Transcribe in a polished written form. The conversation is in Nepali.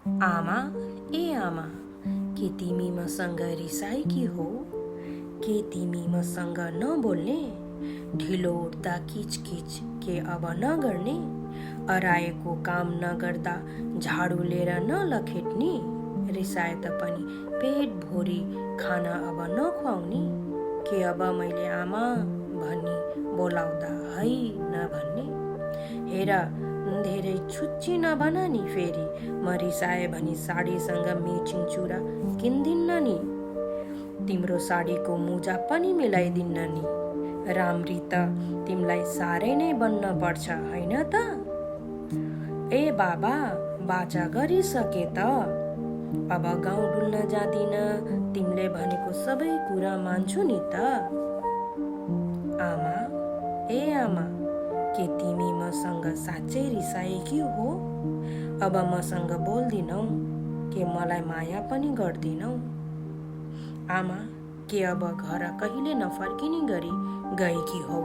आमा, ए आमा, के तिमी मसँग रिसाएकी हो? के तिमी मसँग नबोल्ने? ढिलो उठ्दा किचकिच के अब नगर्ने? अराएको काम नगर्दा झाडु लिएर नलखेट्ने? रिसाए पनि पेट भोरी खाना अब नखुवाउने? के अब मैले आमा भनी बोलाउँदा है नभन्ने? हेर, धेरै छुच्ची नबना नि फेरि, म रिसाए भनी साडीसँग मेचिङ चुरा किन्दिन्न नि। तिम्रो साडीको मुजा पनि मिलाइदिन्न नि। राम्री त तिमीलाई साह्रै नै बन्न पर्छ होइन त? ए बाबा, बाचा गरिसके त। अब गाउँ डुल्न जाँदिन, तिमीले भनेको सबै कुरा मान्छु नि त। आमा, ए आमा, के तिमी मसँग साँच्चै रिसाएकी हो? अब मसँग बोल्दिनौ? के मलाई माया पनि गर्दिनौ? आमा, के अब घर कहिले नफर्किने गरी गएकी हौ?